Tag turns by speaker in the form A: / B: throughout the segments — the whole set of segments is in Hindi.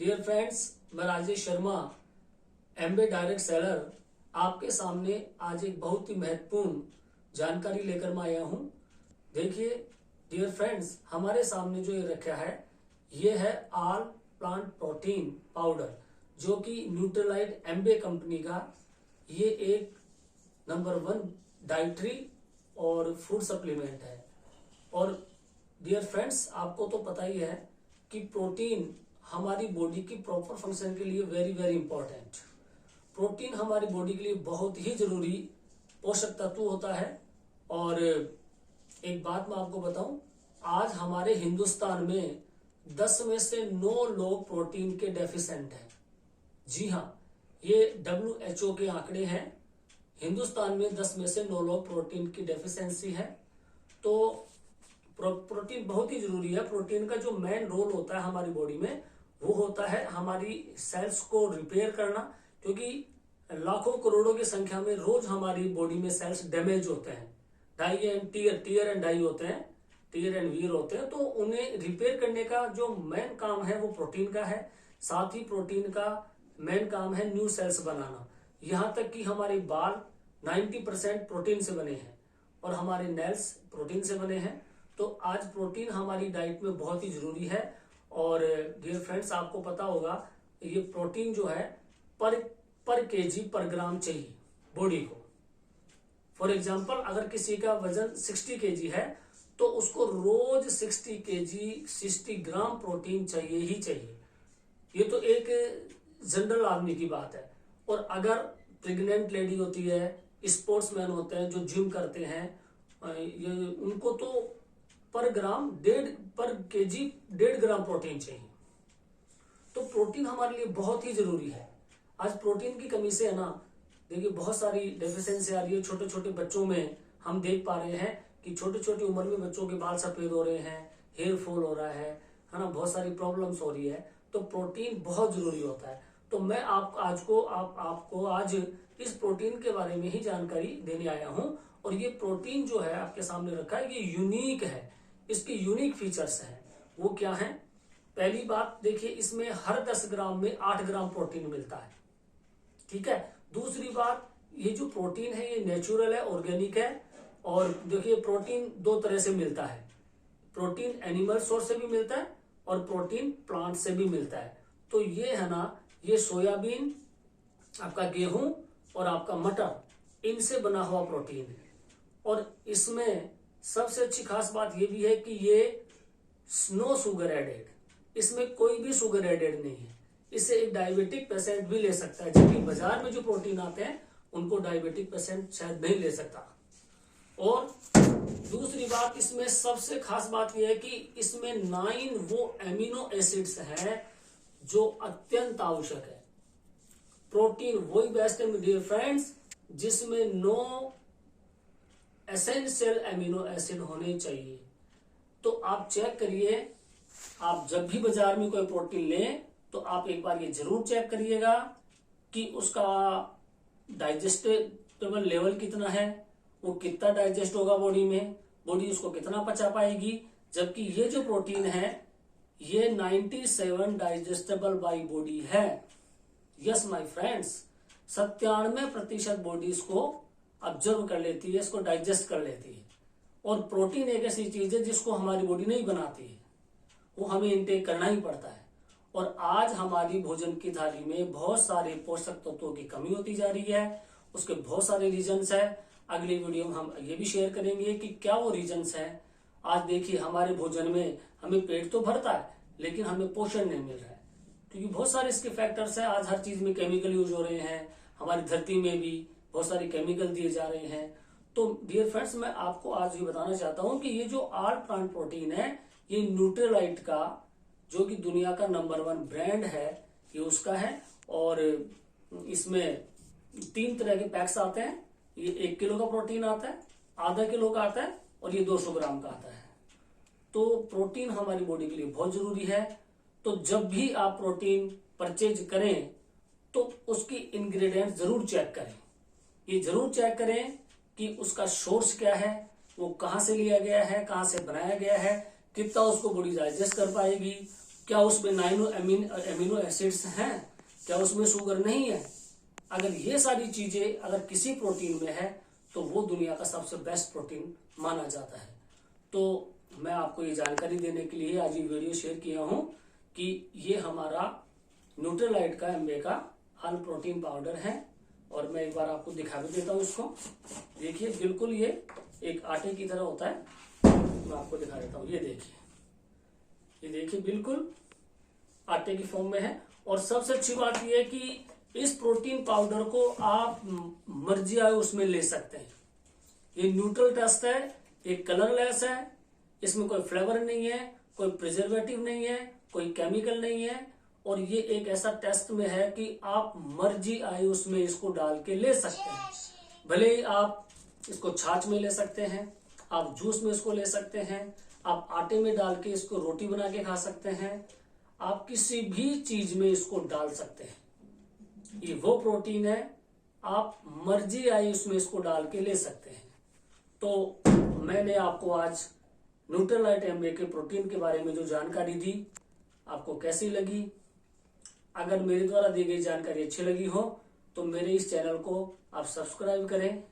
A: डियर फ्रेंड्स, मैं राजेश शर्मा, एमबे डायरेक्ट सेलर, आपके सामने आज एक बहुत ही महत्वपूर्ण जानकारी लेकर मैं आया हूं। देखिए डियर फ्रेंड्स, हमारे सामने जो ये रखा है ये है ऑल प्लांट प्रोटीन पाउडर, जो कि न्यूट्रलाइट एमबे कंपनी का ये एक नंबर 1 डाइटरी और फूड सप्लीमेंट है। और डियर फ्रेंड्स, आपको तो पता ही है कि प्रोटीन हमारी बॉडी की प्रॉपर फंक्शन के लिए वेरी वेरी इंपॉर्टेंट। प्रोटीन हमारी बॉडी के लिए बहुत ही जरूरी पोषक तत्व होता है। और एक बात मैं आपको बताऊं, आज हमारे हिंदुस्तान में 10 में से 9 लोग प्रोटीन के डेफिशिएंट हैं। जी हाँ, ये WHO के आंकड़े हैं। हिंदुस्तान में 10 में से 9 लोग प्रोटीन की डेफिशिएंसी है। तो प्रोटीन बहुत ही जरूरी है। प्रोटीन का जो मेन रोल होता है हमारी बॉडी में, वो होता है हमारी सेल्स को रिपेयर करना, क्योंकि लाखों करोड़ों की संख्या में रोज हमारी बॉडी में सेल्स डैमेज होते हैं। टीयर एंड डाई होते हैं, टीयर एंड वीर होते हैं। तो उन्हें रिपेयर करने का जो मेन काम है वो प्रोटीन का है। साथ ही प्रोटीन का मेन काम है न्यू सेल्स बनाना। यहां तक कि हमारे बाल 90% प्रोटीन से बने हैं और हमारे नेल्स प्रोटीन से बने हैं। तो आज प्रोटीन हमारी डाइट में बहुत ही जरूरी है। और डियर फ्रेंड्स, आपको पता होगा ये प्रोटीन जो है पर केजी पर ग्राम चाहिए बॉडी को। फॉर एग्जांपल, अगर किसी का वजन 60 केजी है तो उसको रोज 60 ग्राम प्रोटीन चाहिए ही चाहिए। ये तो एक जनरल आदमी की बात है। और अगर प्रेग्नेंट लेडी होती है, स्पोर्ट्समैन होते हैं जो जिम करते हैं, ये उनको तो पर केजी 1.5 ग्राम प्रोटीन चाहिए। तो प्रोटीन हमारे लिए बहुत ही जरूरी है। आज प्रोटीन की कमी से है ना, देखिए बहुत सारी डेफिशिएंसी आ रही है। छोटे छोटे बच्चों में हम देख पा रहे हैं कि छोटी छोटी उम्र में बच्चों के बाल सफेद हो रहे हैं, हेयर फॉल हो रहा है ना, बहुत सारी प्रॉब्लम्स हो रही है। तो प्रोटीन बहुत जरूरी होता है। तो मैं आपको आज इस प्रोटीन के बारे में ही जानकारी देने आया हूं। और ये प्रोटीन जो है आपके सामने रखा है, ये यूनिक है। इसके यूनिक फीचर्स हैं। वो क्या है? पहली बात देखिए, इसमें हर 10 ग्राम में 8 ग्राम प्रोटीन मिलता है। ठीक है। दूसरी बात, ये जो प्रोटीन है ये नेचुरल है, ऑर्गेनिक है। और देखिए प्रोटीन 2 तरह से मिलता है। प्रोटीन एनिमल सोर्स से भी मिलता है और प्रोटीन प्लांट से भी मिलता है। तो ये है ना, ये सोयाबीन, आपका गेहूं और आपका मटर, इनसे बना हुआ प्रोटीन है। और इसमें सबसे अच्छी खास बात ये भी है कि ये नो शुगर एडेड, इसमें कोई भी शुगर एडेड नहीं है। इसे एक डायबिटिक पेशेंट भी ले सकता है, जबकि बाजार में जो प्रोटीन आते हैं उनको डायबिटिक पेशेंट शायद नहीं ले सकता। और दूसरी बात, इसमें सबसे खास बात यह है कि इसमें 9 वो एमिनो एसिड्स हैं जो अत्यंत आवश्यक है। प्रोटीन वही बेस्ट है डियर फ्रेंड्स जिसमें 9 एसेंशियल एमिनो एसिड होने चाहिए। तो आप चेक करिए, आप जब भी बाजार में कोई प्रोटीन लें तो आप एक बार ये जरूर चेक करिएगा कि उसका डाइजेस्टेबल लेवल कितना है, वो कितना डाइजेस्ट होगा बॉडी में, बॉडी उसको कितना पचा पाएगी। जबकि ये जो प्रोटीन है ये 97 डाइजेस्टेबल बाई बॉडी है। यस माय फ्रेंड्स, 97% बॉडी इसको ऑब्जर्व कर लेती है, इसको डाइजेस्ट कर लेती है। और प्रोटीन एक ऐसी चीज है जिसको हमारी बॉडी नहीं बनाती है, वो हमें इंटेक करना ही पड़ता है। और आज हमारी भोजन की थाली में बहुत सारे पोषक तत्वों की कमी होती जा रही है। उसके बहुत सारे रीजंस है। अगली वीडियो में हम ये भी शेयर करेंगे कि क्या वो रीजंस है। आज देखिए हमारे भोजन में हमें पेट तो भरता है लेकिन हमें पोषण नहीं मिल रहा है, क्योंकि बहुत सारे इसके फैक्टर्स है। आज हर चीज में केमिकल यूज हो रहे हैं, हमारी धरती में भी बहुत सारे केमिकल दिए जा रहे हैं। तो डियर फ्रेंड्स, मैं आपको आज ये बताना चाहता हूं कि ये जो ऑल प्लांट प्रोटीन है, ये न्यूट्रलाइट का, जो कि दुनिया का नंबर 1 ब्रांड है, ये उसका है। और इसमें 3 तरह के पैक्स आते हैं। ये 1 किलो का प्रोटीन आता है, आधा किलो का आता है और ये 200 ग्राम का आता है। तो प्रोटीन हमारी बॉडी के लिए बहुत जरूरी है। तो जब भी आप प्रोटीन परचेज करें तो उसकी इंग्रेडिएंट्स जरूर चेक करें। ये जरूर चेक करें कि उसका सोर्स क्या है, वो कहां से लिया गया है, कहां से बनाया गया है, कितना उसको बॉडी डाइजेस्ट कर पाएगी, क्या उसमें 9 अमीनो एसिड्स हैं, क्या उसमें शुगर नहीं है। अगर ये सारी चीजें अगर किसी प्रोटीन में है तो वो दुनिया का सबसे बेस्ट प्रोटीन माना जाता है। तो मैं आपको ये जानकारी देने के लिए आज ये वीडियो शेयर किया हूं कि ये हमारा न्यूट्रीलाइट का एमबे का ऑल प्रोटीन पाउडर है। और मैं एक बार आपको दिखा भी देता हूँ इसको। देखिए बिल्कुल ये एक आटे की तरह होता है। मैं आपको दिखा देता हूँ, ये देखिए बिल्कुल आटे की फॉर्म में है। और सबसे अच्छी बात यह है कि इस प्रोटीन पाउडर को आप मर्जी आए उसमें ले सकते हैं। ये न्यूट्रल टेस्ट है, ये कलरलेस है, इसमें कोई फ्लेवर नहीं है, कोई प्रिजर्वेटिव नहीं है, कोई केमिकल नहीं है। और ये एक ऐसा टेस्ट में है कि आप मर्जी आए उसमें इसको डाल के ले सकते हैं। भले ही आप इसको छाछ में ले सकते हैं, आप जूस में इसको ले सकते हैं, आप आटे में डाल के इसको रोटी बना के खा सकते हैं, आप किसी भी चीज में इसको डाल सकते हैं। ये वो प्रोटीन है, आप मर्जी आई उसमें इसको डाल के ले सकते हैं। तो मैंने आपको आज न्यूट्रीलाइट एमबे के प्रोटीन के बारे में जो जानकारी दी, आपको कैसी लगी? अगर मेरे द्वारा दी गई जानकारी अच्छी लगी हो तो मेरे इस चैनल को आप सब्सक्राइब करें,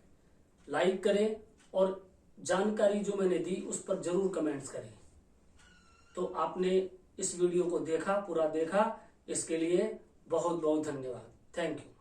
A: लाइक करें और जानकारी जो मैंने दी उस पर जरूर कमेंट्स करें। तो आपने इस वीडियो को देखा, पूरा देखा, इसके लिए बहुत बहुत धन्यवाद। Thank you.